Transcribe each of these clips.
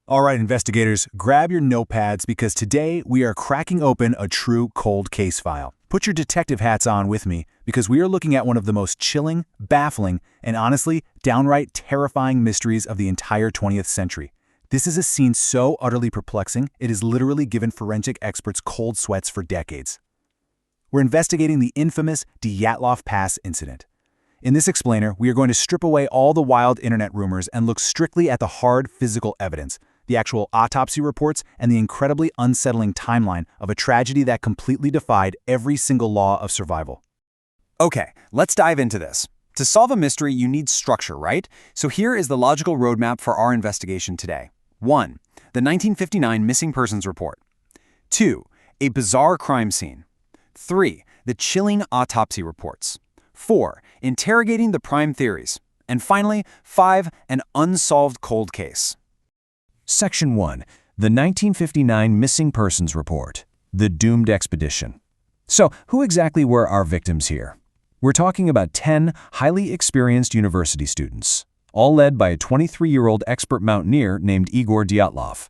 All right, investigators, grab your notepads because today we are cracking open a true cold case file. Put your detective hats on with me because we are looking at one of the most chilling, baffling, and honestly, downright terrifying mysteries of the entire 20th century. This is a scene so utterly perplexing, it has literally given forensic experts cold sweats for decades. We're investigating the infamous Dyatlov Pass Incident. In this explainer, we are going to strip away all the wild internet rumors and look strictly at the hard physical evidence, the actual autopsy reports, and the incredibly unsettling timeline of a tragedy that completely defied every single law of survival. Okay, let's dive into this. To solve a mystery, you need structure, right? So here is the logical roadmap for our investigation today. 1. The 1959 Missing Persons Report. 2. A bizarre crime scene. 3. The chilling autopsy reports. 4. Interrogating the prime theories. And finally, 5. An unsolved cold case. Section 1. The 1959 Missing Persons Report. The Doomed Expedition. So, who exactly were our victims here? We're talking about 10 highly experienced university students, all led by a 23-year-old expert mountaineer named Igor Dyatlov.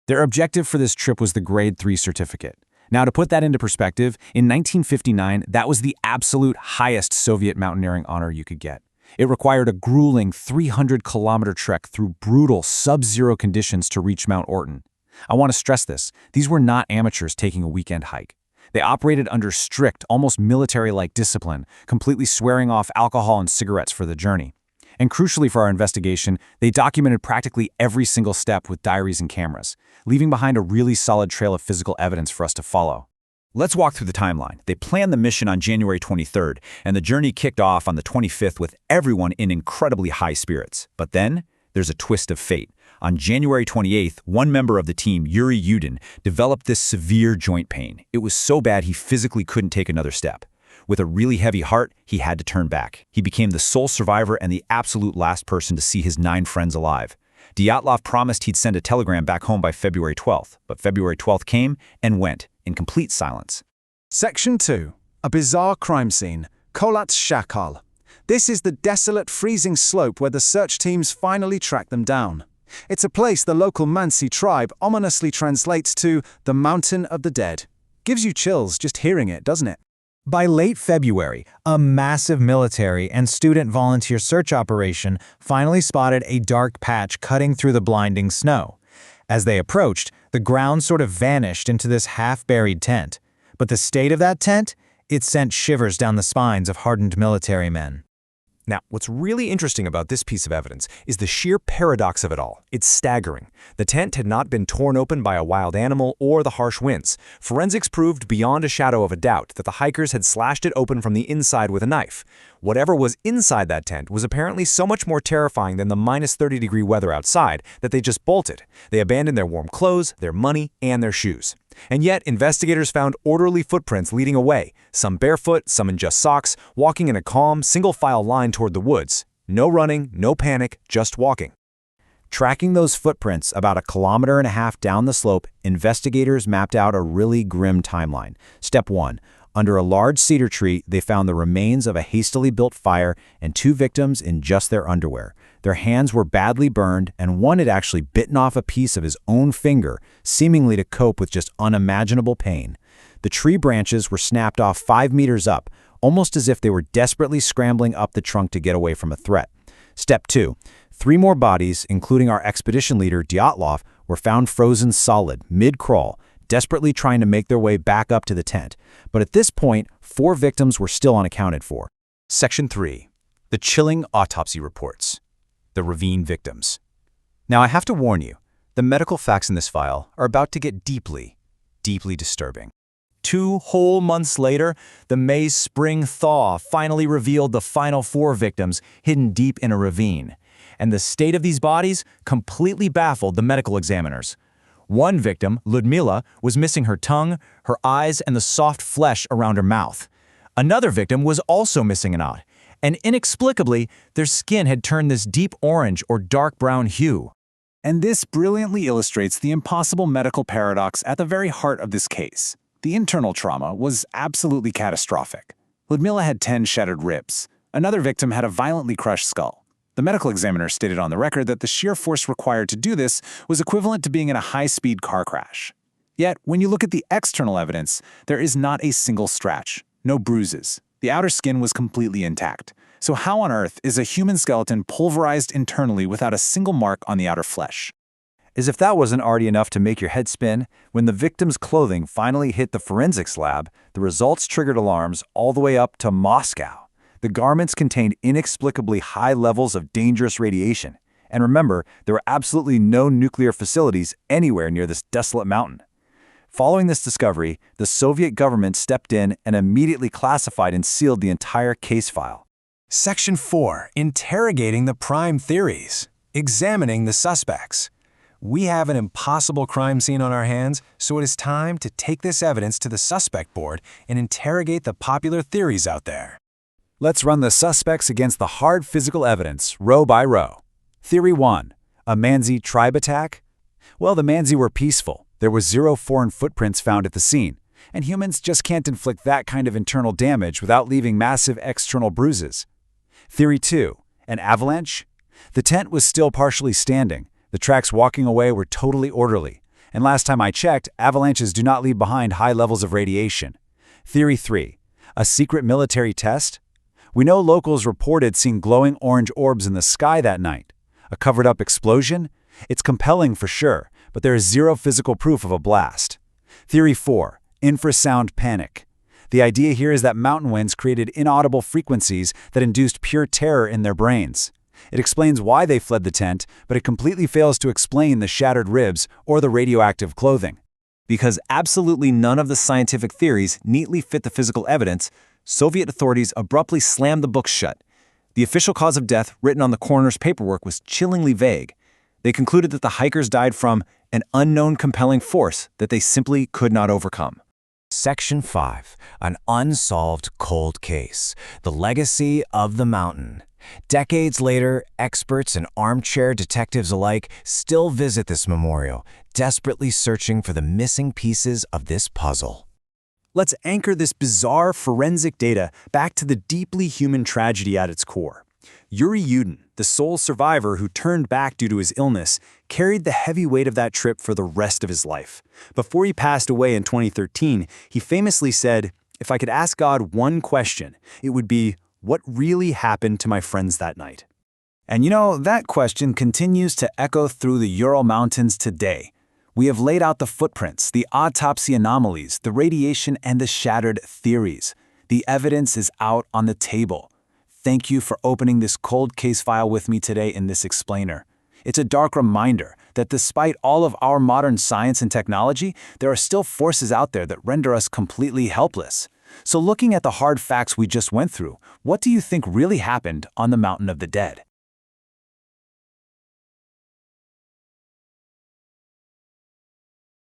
Their objective for this trip was the Grade 3 certificate. Now, to put that into perspective, in 1959, that was the absolute highest Soviet mountaineering honor you could get. It required a grueling 300-kilometer trek through brutal sub-zero conditions to reach Mount Orton. I want to stress this. These were not amateurs taking a weekend hike. They operated under strict, almost military-like discipline, completely swearing off alcohol and cigarettes for the journey. And crucially for our investigation, they documented practically every single step with diaries and cameras, leaving behind a really solid trail of physical evidence for us to follow. Let's walk through the timeline. They planned the mission on January 23rd, and the journey kicked off on the 25th with everyone in incredibly high spirits. But then, there's a twist of fate. On January 28th, one member of the team, Ural, developed this severe joint pain. It was so bad he physically couldn't take another step. With a really heavy heart, he had to turn back. He became the sole survivor and the absolute last person to see his 9 friends alive. Dyatlov promised he'd send a telegram back home by February 12th, but February 12th came and went in complete silence. Section 2. A bizarre crime scene, Kholat Shakal. This is the desolate, freezing slope where the search teams finally track them down. It's a place the local Mansi tribe ominously translates to the Mountain of the Dead. Gives you chills just hearing it, doesn't it? By late February, a massive military and student volunteer search operation finally spotted a dark patch cutting through the blinding snow. As they approached, the ground sort of vanished into this half-buried tent. But the state of that tent? It sent shivers down the spines of hardened military men. Now, what's really interesting about this piece of evidence is the sheer paradox of it all. It's staggering. The tent had not been torn open by a wild animal or the harsh winds. Forensics proved beyond a shadow of a doubt that the hikers had slashed it open from the inside with a knife. Whatever was inside that tent was apparently so much more terrifying than the -30-degree weather outside that they just bolted. They abandoned their warm clothes, their money, and their shoes. And yet, investigators found orderly footprints leading away, some barefoot, some in just socks, walking in a calm, single-file line toward the woods. No running, no panic, just walking. Tracking those footprints about 1.5 kilometers down the slope, investigators mapped out a really grim timeline. Step 1. Under a large cedar tree, they found the remains of a hastily built fire and 2 victims in just their underwear. Their hands were badly burned, and one had actually bitten off a piece of his own finger, seemingly to cope with just unimaginable pain. The tree branches were snapped off 5 meters up, almost as if they were desperately scrambling up the trunk to get away from a threat. Step 2. 3 more bodies, including our expedition leader, Dyatlov, were found frozen solid, mid-crawl, desperately trying to make their way back up to the tent. But at this point, 4 victims were still unaccounted for. Section 3. The chilling autopsy reports. The ravine victims. Now, I have to warn you, the medical facts in this file are about to get deeply, deeply disturbing. 2 whole months later, the May's spring thaw finally revealed the final 4 victims hidden deep in a ravine. And the state of these bodies completely baffled the medical examiners. One victim, Ludmila, was missing her tongue, her eyes, and the soft flesh around her mouth. Another victim was also missing an eye, and inexplicably, their skin had turned this deep orange or dark brown hue. And this brilliantly illustrates the impossible medical paradox at the very heart of this case. The internal trauma was absolutely catastrophic. Ludmila had 10 shattered ribs. Another victim had a violently crushed skull. The medical examiner stated on the record that the sheer force required to do this was equivalent to being in a high-speed car crash. Yet, when you look at the external evidence, there is not a single scratch, no bruises. The outer skin was completely intact. So how on earth is a human skeleton pulverized internally without a single mark on the outer flesh? As if that wasn't already enough to make your head spin, when the victim's clothing finally hit the forensics lab, the results triggered alarms all the way up to Moscow. The garments contained inexplicably high levels of dangerous radiation. And remember, there were absolutely no nuclear facilities anywhere near this desolate mountain. Following this discovery, the Soviet government stepped in and immediately classified and sealed the entire case file. Section 4. Interrogating the prime theories. Examining the suspects. We have an impossible crime scene on our hands, so it is time to take this evidence to the suspect board and interrogate the popular theories out there. Let's run the suspects against the hard physical evidence, row by row. Theory 1. A Mansi tribe attack? Well, the Mansi were peaceful. There was 0 foreign footprints found at the scene, and humans just can't inflict that kind of internal damage without leaving massive external bruises. Theory 2. An avalanche? The tent was still partially standing. The tracks walking away were totally orderly, and last time I checked, avalanches do not leave behind high levels of radiation. Theory 3. A secret military test? We know locals reported seeing glowing orange orbs in the sky that night. A covered-up explosion? It's compelling for sure, but there is 0 physical proof of a blast. Theory 4. Infrasound panic. The idea here is that mountain winds created inaudible frequencies that induced pure terror in their brains. It explains why they fled the tent, but it completely fails to explain the shattered ribs or the radioactive clothing. Because absolutely none of the scientific theories neatly fit the physical evidence, Soviet authorities abruptly slammed the books shut. The official cause of death written on the coroner's paperwork was chillingly vague. They concluded that the hikers died from an unknown compelling force that they simply could not overcome. Section 5. An unsolved cold case. The legacy of the mountain. Decades later, experts and armchair detectives alike still visit this memorial, desperately searching for the missing pieces of this puzzle. Let's anchor this bizarre forensic data back to the deeply human tragedy at its core. Yuri Yudin, the sole survivor who turned back due to his illness, carried the heavy weight of that trip for the rest of his life. Before he passed away in 2013, he famously said, "If I could ask God one question, it would be, what really happened to my friends that night?" And you know, that question continues to echo through the Ural Mountains today. We have laid out the footprints, the autopsy anomalies, the radiation, and the shattered theories. The evidence is out on the table. Thank you for opening this cold case file with me today in this explainer. It's a dark reminder that despite all of our modern science and technology, there are still forces out there that render us completely helpless. So looking at the hard facts we just went through, what do you think really happened on the Mountain of the Dead?